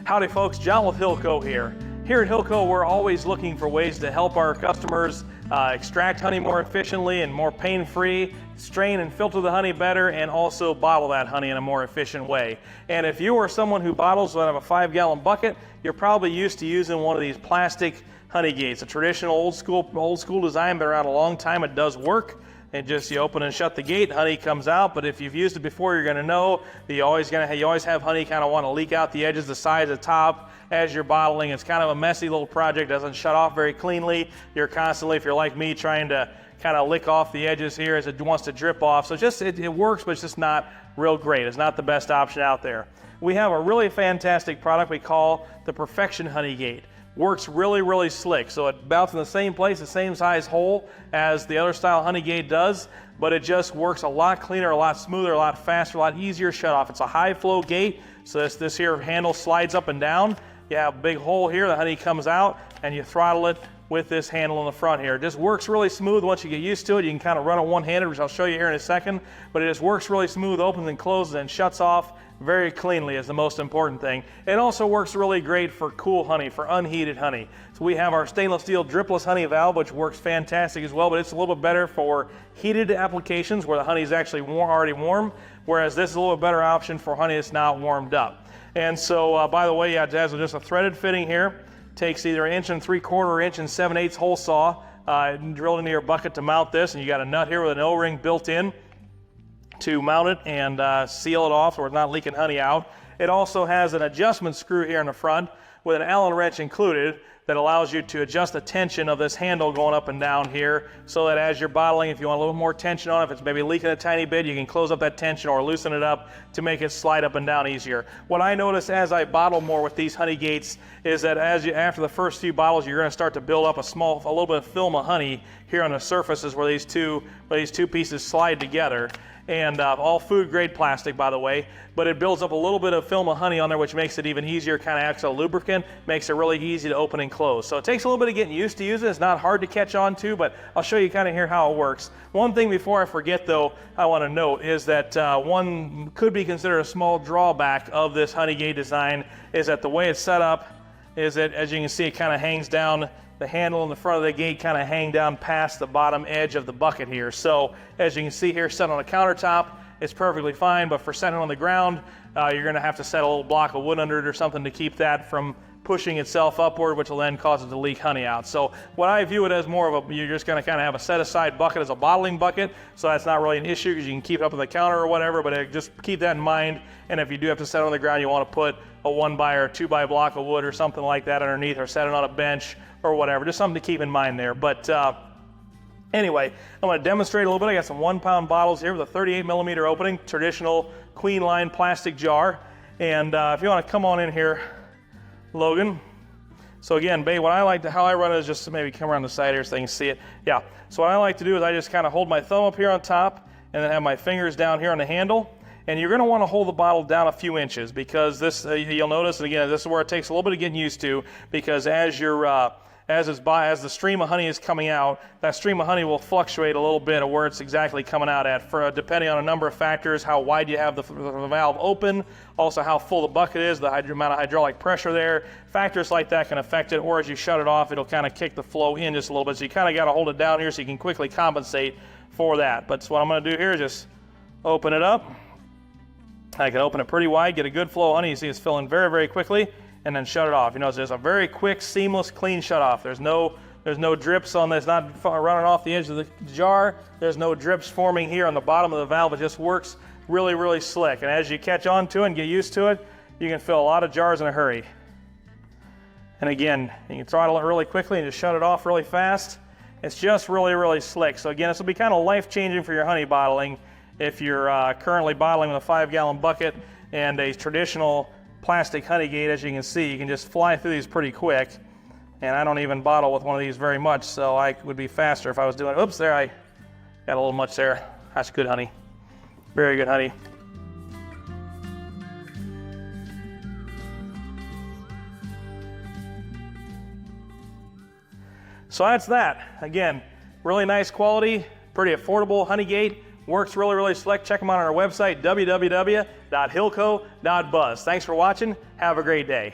Howdy folks, John with HillCo here. Here at HillCo, we're always looking for ways to help our customers extract honey more efficiently and more pain-free, strain and filter the honey better, and also bottle that honey in a more efficient way. And if you are someone who bottles out of a 5-gallon bucket, you're probably used to using one of these plastic honey gates. A traditional old school design, been around a long time. It does work. And just you open and shut the gate, honey comes out. But if you've used it before, you're going to know that you always have honey kind of want to leak out the edges, the sides, the top as you're bottling. It's kind of a messy little project, doesn't shut off very cleanly. You're constantly, if you're like me, trying to kind of lick off the edges here as it wants to drip off. So it works, but it's just not real great. It's not the best option out there. We have a really fantastic product we call the Perfection Honey Gate. Works really, really slick. So it bounces in the same place, the same size hole as the other style honey gate does, but it just works a lot cleaner, a lot smoother, a lot faster, a lot easier shut off. It's a high flow gate, so this here handle slides up and down. You have a big hole here, the honey comes out, and you throttle it with this handle in the front here. It just works really smooth once you get used to it. You can kind of run it one-handed, which I'll show you here in a second, but it just works really smooth, opens and closes and shuts off very cleanly is the most important thing. It also works really great for cool honey, for unheated honey. So we have our stainless steel dripless honey valve, which works fantastic as well, but it's a little bit better for heated applications where the honey is actually already warm, whereas this is a little bit better option for honey that's not warmed up. And so, by the way, it has just a threaded fitting here. Takes either 1 3/4 or 1 7/8 hole saw drilled into your bucket to mount this, and you got a nut here with an O-ring built in to mount it and seal it off so it's not leaking honey out. It also has an adjustment screw here in the front with an Allen wrench included that allows you to adjust the tension of this handle going up and down here so that as you're bottling, if you want a little more tension on it, if it's maybe leaking a tiny bit, you can close up that tension or loosen it up to make it slide up and down easier. What I notice as I bottle more with these honey gates is that after the first few bottles, you're going to start to build up a little bit of film of honey here on the surfaces where these two pieces slide together. And all food grade plastic, by the way, but it builds up a little bit of film of honey on there, which makes it even easier, kind of acts as a lubricant, makes it really easy to open and close. So it takes a little bit of getting used to using it. It's not hard to catch on to, but I'll show you kind of here how it works. One thing before I forget though, I want to note is that one could be considered a small drawback of this honey gate design is that the way it's set up is that, as you can see, it kind of hangs down. The handle in the front of the gate kind of hang down past the bottom edge of the bucket here. So as you can see here, set on a countertop, it's perfectly fine, but for setting on the ground, you're going to have to set a little block of wood under it or something to keep that from pushing itself upward, which will then cause it to leak honey out. So what I view it as more of you're just going to kind of have a set-aside bucket as a bottling bucket, so that's not really an issue because you can keep it up on the counter or whatever, but just keep that in mind. And if you do have to set it on the ground, you want to put a 1x or 2x block of wood or something like that underneath, or set it on a bench or whatever. Just something to keep in mind there. But anyway, I'm going to demonstrate a little bit. I got some 1-pound bottles here with a 38mm opening, traditional queen line plastic jar. And if you want to come on in here, Logan. So again, babe, how I run it is just to maybe come around the side here so they can see it. Yeah, so what I like to do is I just kind of hold my thumb up here on top and then have my fingers down here on the handle. And you're going to want to hold the bottle down a few inches because this, you'll notice, and again, this is where it takes a little bit of getting used to, because as the stream of honey is coming out, that stream of honey will fluctuate a little bit of where it's exactly coming out at, depending on a number of factors: how wide you have the valve open, also how full the bucket is, the amount of hydraulic pressure there. Factors like that can affect it, or as you shut it off, it'll kind of kick the flow in just a little bit. So you kind of got to hold it down here so you can quickly compensate for that. But so what I'm going to do here is just open it up. I can open it pretty wide, get a good flow of honey. You see it's filling very, very quickly, and then shut it off. You know, it's just a very quick, seamless, clean shut off. There's no drips on this, not running off the edge of the jar. There's no drips forming here on the bottom of the valve. It just works really, really slick. And as you catch on to it and get used to it, you can fill a lot of jars in a hurry. And again, you can throttle it really quickly and just shut it off really fast. It's just really, really slick. So again, this will be kind of life-changing for your honey bottling. If you're currently bottling with a 5-gallon bucket and a traditional plastic honey gate, as you can see, you can just fly through these pretty quick. And I don't even bottle with one of these very much, so I would be faster if I was doing it. Oops, there, I got a little much there. That's good honey. Very good honey. So that's that. Again, really nice quality, pretty affordable honey gate. Works really, really slick. Check them out on our website, www.hillco.buzz. Thanks for watching. Have a great day.